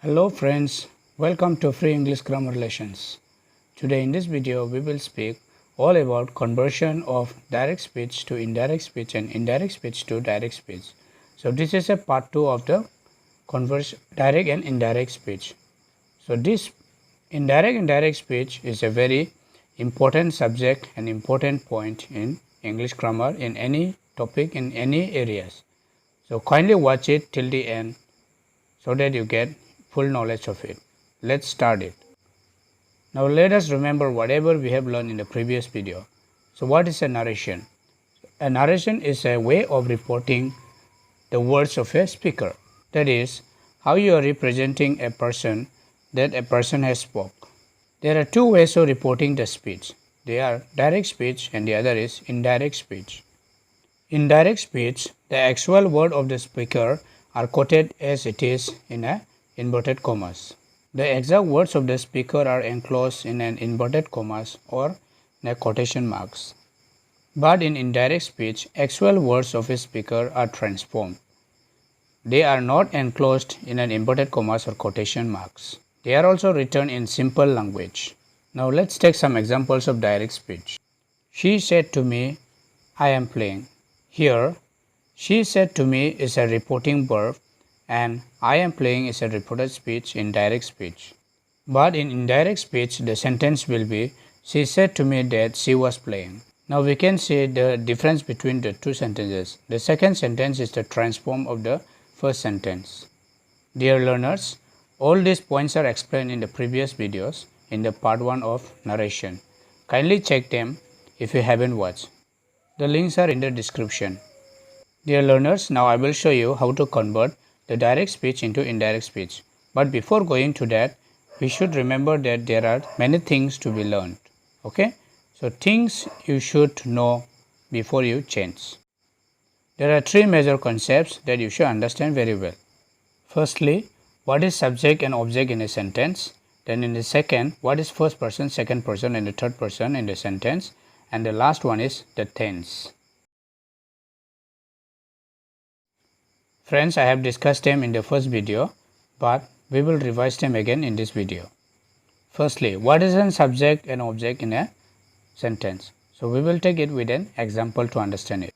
Hello friends, welcome to Free English Grammar Lessons. Today in this video we will speak all about conversion of direct speech to indirect speech and indirect speech to direct speech. So this is a part 2 of the direct and indirect speech. So this indirect speech is a very important subject and important point in English grammar in any topic in any areas. So kindly watch it till the end so that you get full knowledge of it. Let's start it. Now let us remember whatever we have learned in the previous video. So what is a narration? A narration is a way of reporting the words of a speaker. That is, how you are representing a person that a person has spoke. There are two ways of reporting the speech. They are direct speech and the other is indirect speech. In direct speech, the actual word of the speaker are quoted as it is in a inverted commas. The exact words of the speaker are enclosed in an inverted commas or in a quotation marks. But in indirect speech, actual words of a speaker are transformed. They are not enclosed in an inverted commas or quotation marks. They are also written in simple language. Now let's take some examples of direct speech. She said to me, I am playing. Here, she said to me is a reporting verb and I am playing is a reported speech in direct speech. But in indirect speech, the sentence will be, she said to me that she was playing. Now we can see the difference between the two sentences. The second sentence is the transform of the first sentence. Dear learners, all these points are explained in the previous videos in the part 1 of narration. Kindly check them if you haven't watched. The links are in the description. Dear learners, now I will show you how to convert the direct speech into indirect speech. But before going to that, we should remember that there are many things to be learned. Okay? So things you should know before you change. There are three major concepts that you should understand very well. Firstly, what is subject and object in a sentence? Then in the second, what is first person, second person and the third person in the sentence? And the last one is the tense. Friends, I have discussed them in the first video, but we will revise them again in this video. Firstly, what is a subject and object in a sentence? So we will take it with an example to understand it.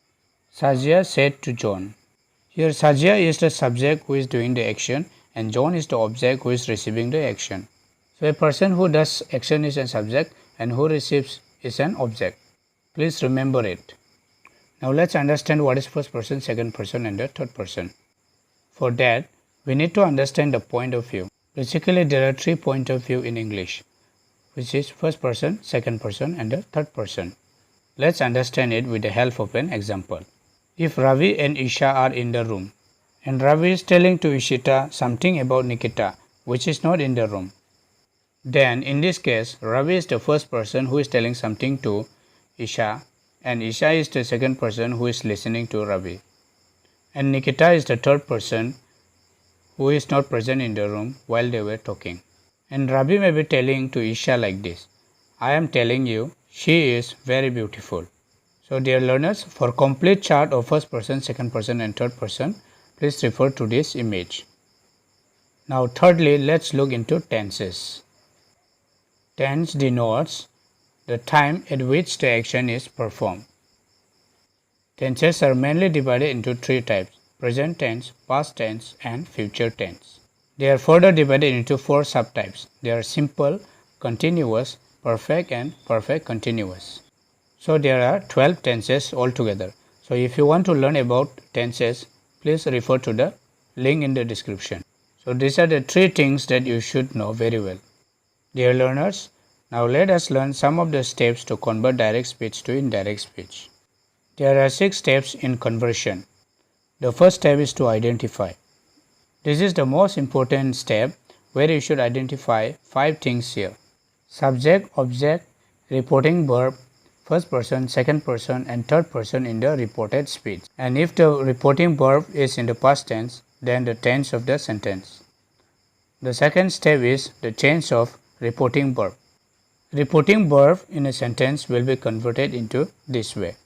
Sajia said to John. Here Sajia is the subject who is doing the action and John is the object who is receiving the action. So a person who does action is a subject and who receives is an object. Please remember it. Now let's understand what is first person, second person and the third person. For that, we need to understand the point of view. Basically, there are three points of view in English, which is first person, second person and the third person. Let's understand it with the help of an example. If Ravi and Isha are in the room, and Ravi is telling to Ishita something about Nikita, which is not in the room, then in this case, Ravi is the first person who is telling something to Isha, and Isha is the second person who is listening to Ravi. And Nikita is the third person who is not present in the room while they were talking. And Ravi may be telling to Isha like this, I am telling you, she is very beautiful. So dear learners, for complete chart of first person, second person and third person, please refer to this image. Now thirdly, let's look into tenses. Tense denotes the time at which the action is performed. Tenses are mainly divided into three types, present tense, past tense and future tense. They are further divided into four subtypes. They are simple, continuous, perfect and perfect continuous. So there are 12 tenses altogether. So if you want to learn about tenses, please refer to the link in the description. So these are the three things that you should know very well. Dear learners, now let us learn some of the steps to convert direct speech to indirect speech. There are 6 steps in conversion. The first step is to identify. This is the most important step where you should identify 5 things here. Subject, object, reporting verb, first person, second person and third person in the reported speech. And if the reporting verb is in the past tense, then the tense of the sentence. The second step is the change of reporting verb. Reporting verb in a sentence will be converted into this way.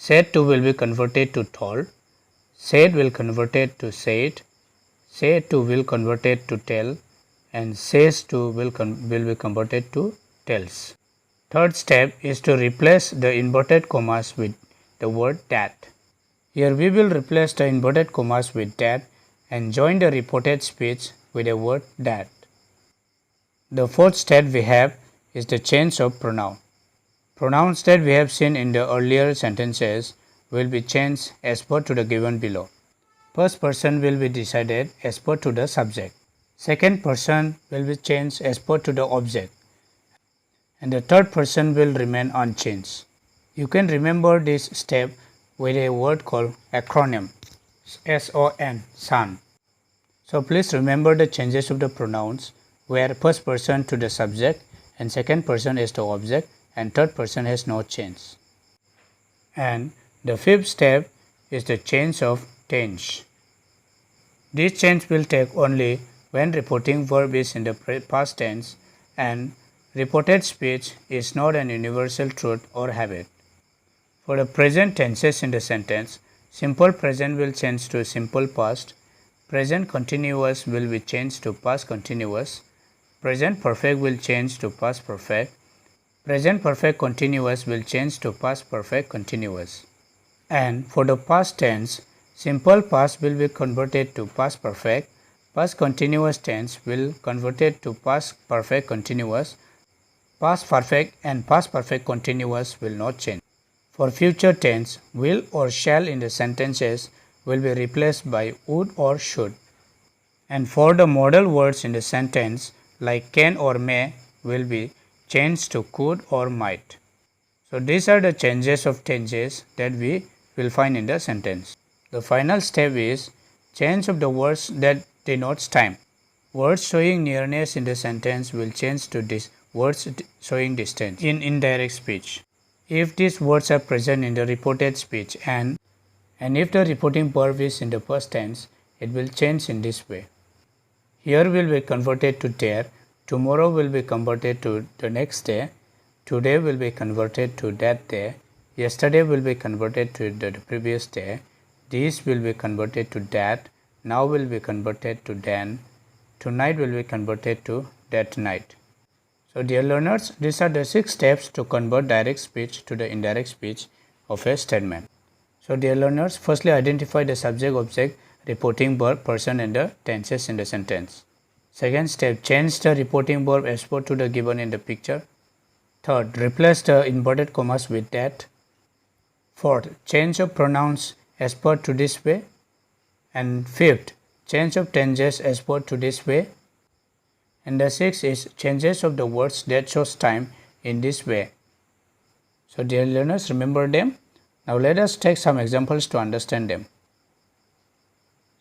Said to will be converted to told, said will converted to said, say to will converted to tell, and says to will be converted to tells. Third step is to replace the inverted commas with the word that. Here we will replace the inverted commas with that and join the reported speech with a word that. The fourth step we have is the change of pronoun. Pronouns that we have seen in the earlier sentences will be changed as per to the given below. First person will be decided as per to the subject. Second person will be changed as per to the object. And the third person will remain unchanged. You can remember this step with a word called acronym, SON, SON. So please remember the changes of the pronouns where first person to the subject and second person is the object and third person has no change. And the fifth step is the change of tense. This change will take only when reporting verb is in the past tense and reported speech is not an universal truth or habit. For the present tenses in the sentence, simple present will change to simple past, present continuous will be changed to past continuous, present perfect will change to past perfect, present perfect continuous will change to past perfect continuous. And for the past tense, simple past will be converted to past perfect, past continuous tense will converted to past perfect continuous, past perfect and past perfect continuous will not change. For future tense, will or shall in the sentences will be replaced by would or should. And for the modal words in the sentence like can or may will be changed to could or might. So these are the changes of tenses that we will find in the sentence. The final step is change of the words that denotes time. Words showing nearness in the sentence will change to words showing distance in indirect speech. If these words are present in the reported speech and if the reporting verb is in the past tense, it will change in this way. Here will be converted to there, tomorrow will be converted to the next day, today will be converted to that day, yesterday will be converted to the previous day, this will be converted to that, now will be converted to then, tonight will be converted to that night. So dear learners, these are the 6 steps to convert direct speech to the indirect speech of a statement. So dear learners, firstly identify the subject, object, reporting verb, person and the tenses in the sentence. Second step, change the reporting verb as per to the given in the picture. Third, replace the inverted commas with that. Fourth, change of pronouns as per to this way. And fifth, change of tenses as per to this way. And the sixth is changes of the words that shows time in this way. So dear learners, remember them. Now let us take some examples to understand them.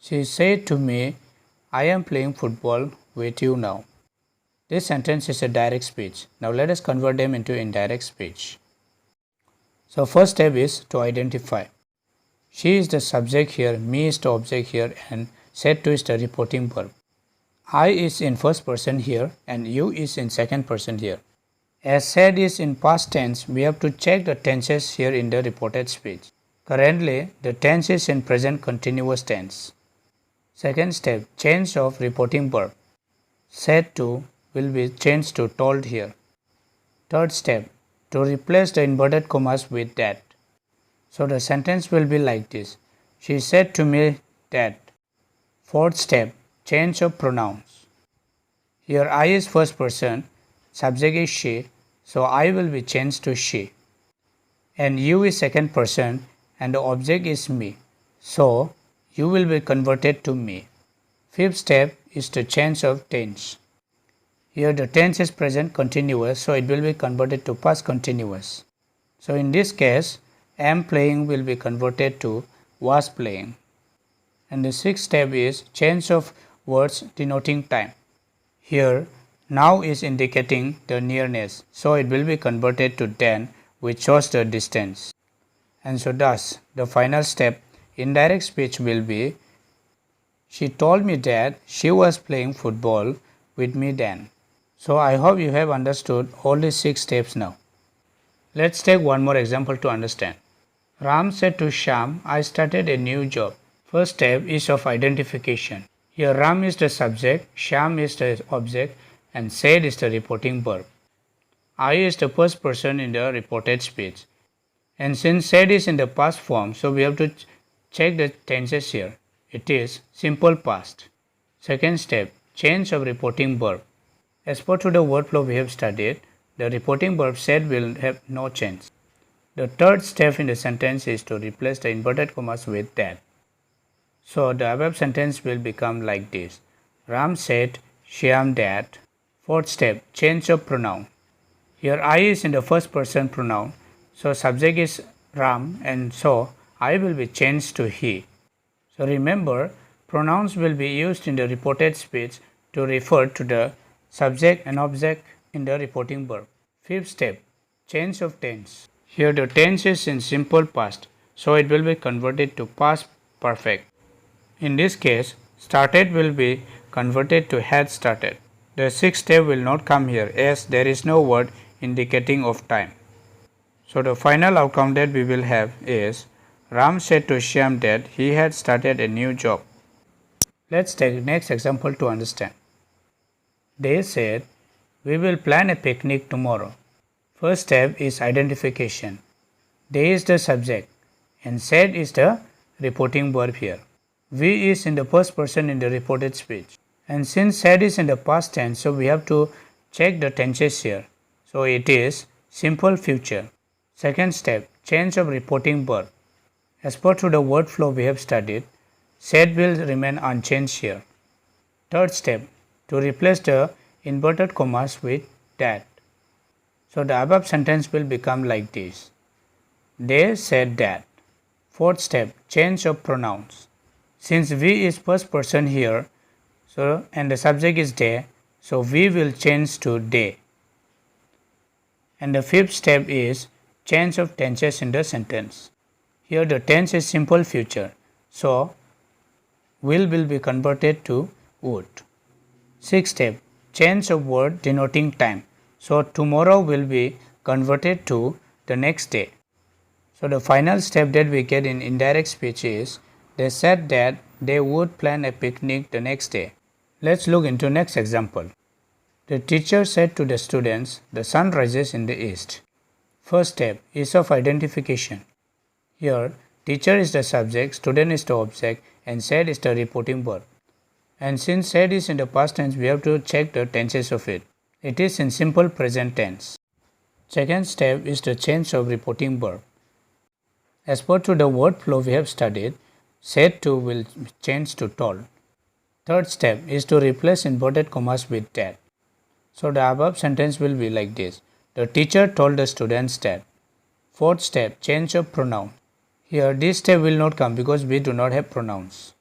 She said to me, I am playing football with you now. This sentence is a direct speech. Now let us convert them into indirect speech. So first step is to identify. She is the subject here, me is the object here and said to is the reporting verb. I is in first person here and you is in second person here. As said is in past tense, we have to check the tenses here in the reported speech. Currently, the tense is in present continuous tense. Second step, change of reporting verb. Said to will be changed to told here. Third step, to replace the inverted commas with that. So the sentence will be like this. She said to me that. Fourth step, change of pronouns. Here I is first person, subject is she, so I will be changed to she. And you is second person and the object is me, so you will be converted to me. Fifth step is the change of tense. Here the tense is present continuous, so it will be converted to past continuous. So in this case, am playing will be converted to was playing. And the sixth step is change of words denoting time. Here, now is indicating the nearness, so it will be converted to then, which shows the distance. And so thus, the final step, indirect speech will be, she told me that she was playing football with me then. So I hope you have understood all these 6 steps now. Let's take one more example to understand. Ram said to Shyam, I started a new job. First step is of identification. Here Ram is the subject, Shyam is the object, and said is the reporting verb. I is the first person in the reported speech. And since said is in the past form, so we have to check the tenses here. It is simple past. Second step, change of reporting verb. As per to the word flow we have studied, the reporting verb said will have no change. The third step in the sentence is to replace the inverted commas with that. So the above sentence will become like this. Ram said, Shyam that. Fourth step, change of pronoun. Here I is in the first person pronoun. So subject is Ram and so I will be changed to he. So remember, pronouns will be used in the reported speech to refer to the subject and object in the reporting verb. Fifth step, change of tense. Here the tense is in simple past, so it will be converted to past perfect. In this case, started will be converted to had started. The sixth step will not come here as there is no word indicating of time. So the final outcome that we will have is Ram said to Shyam that he had started a new job. Let's take next example to understand. They said, we will plan a picnic tomorrow. First step is identification. They is the subject and said is the reporting verb here. We is in the first person in the reported speech. And since said is in the past tense, so we have to check the tenses here. So it is simple future. Second step, change of reporting verb. As per to the word flow we have studied, said will remain unchanged here. Third step, to replace the inverted commas with that. So the above sentence will become like this. They said that. Fourth step, change of pronouns. Since we is first person here, so and the subject is they, so we will change to they. And the fifth step is change of tenses in the sentence. Here the tense is simple future, so will be converted to would. Sixth step, change of word denoting time. So tomorrow will be converted to the next day. So the final step that we get in indirect speech is they said that they would plan a picnic the next day. Let's look into next example. The teacher said to the students, the sun rises in the east. First step is of identification. Here, teacher is the subject, student is the object, and said is the reporting verb. And since said is in the past tense, we have to check the tenses of it. It is in simple present tense. Second step is the change of reporting verb. As per to the word flow we have studied, said to will change to told. Third step is to replace inverted commas with that. So the above sentence will be like this. The teacher told the students that. Fourth step, change of pronoun. Here this step will not come because we do not have pronouns.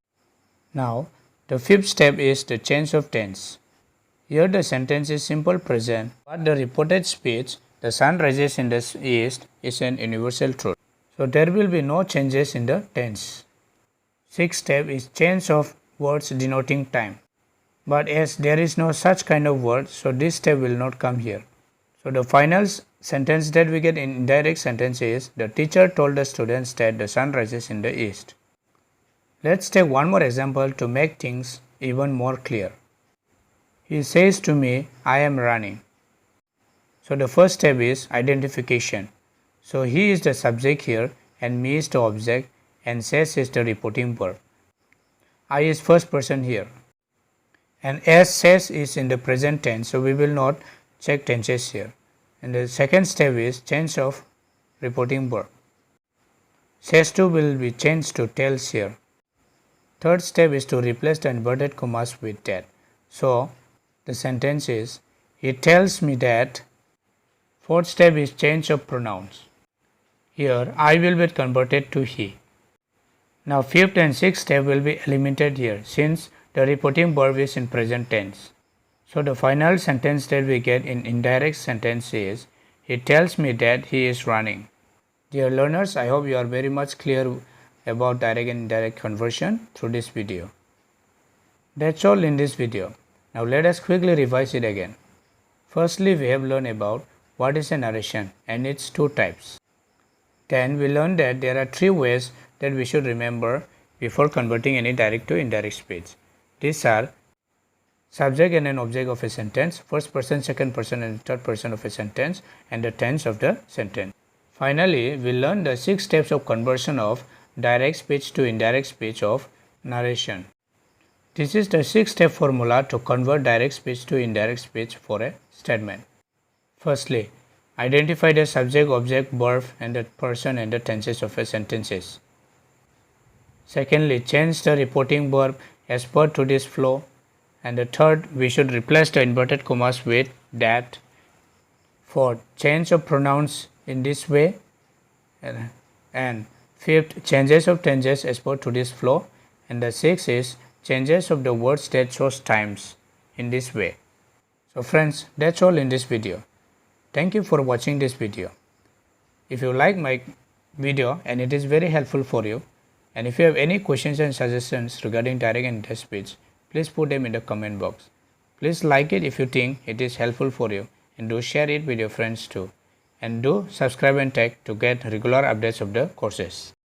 Now the fifth step is the change of tense. Here the sentence is simple present, but the reported speech, the sun rises in the east, is an universal truth. So there will be no changes in the tense. Sixth step is change of words denoting time. But as there is no such kind of word, so this step will not come here. So the final sentence that we get in indirect sentence is the teacher told the students that the sun rises in the east. Let's take one more example to make things even more clear. He says to me, I am running. So the first step is identification. So he is the subject here and me is the object and says is the reporting verb. I is first person here. And as says is in the present tense, so we will not check tenses here. And the second step is change of reporting verb. Says to will be changed to tells here. Third step is to replace the inverted commas with that. So the sentence is, he tells me that. Fourth step is change of pronouns. Here I will be converted to he. Now fifth and sixth step will be eliminated here since the reporting verb is in present tense. So the final sentence that we get in indirect sentence is, he tells me that he is running. Dear learners, I hope you are very much clear about direct and indirect conversion through this video. That's all in this video. Now let us quickly revise it again. Firstly, we have learned about what is a narration and its two types. Then we learned that there are three ways that we should remember before converting any direct to indirect speech. These are subject and an object of a sentence, first person, second person and third person of a sentence, and the tense of the sentence. Finally, we learn the 6 steps of conversion of direct speech to indirect speech of narration. This is the 6-step formula to convert direct speech to indirect speech for a statement. Firstly, identify the subject, object, verb and the person and the tenses of a sentences. Secondly, change the reporting verb as per to this flow. And the third, we should replace the inverted commas with that. Fourth, change of pronouns in this way. And fifth, changes of tenses as per to this flow. And the sixth is changes of the words that shows times in this way. So friends, that's all in this video. Thank you for watching this video. If you like my video and it is very helpful for you, and if you have any questions and suggestions regarding direct and indirect speech, please put them in the comment box. Please like it if you think it is helpful for you, and do share it with your friends too. And do subscribe and tag to get regular updates of the courses.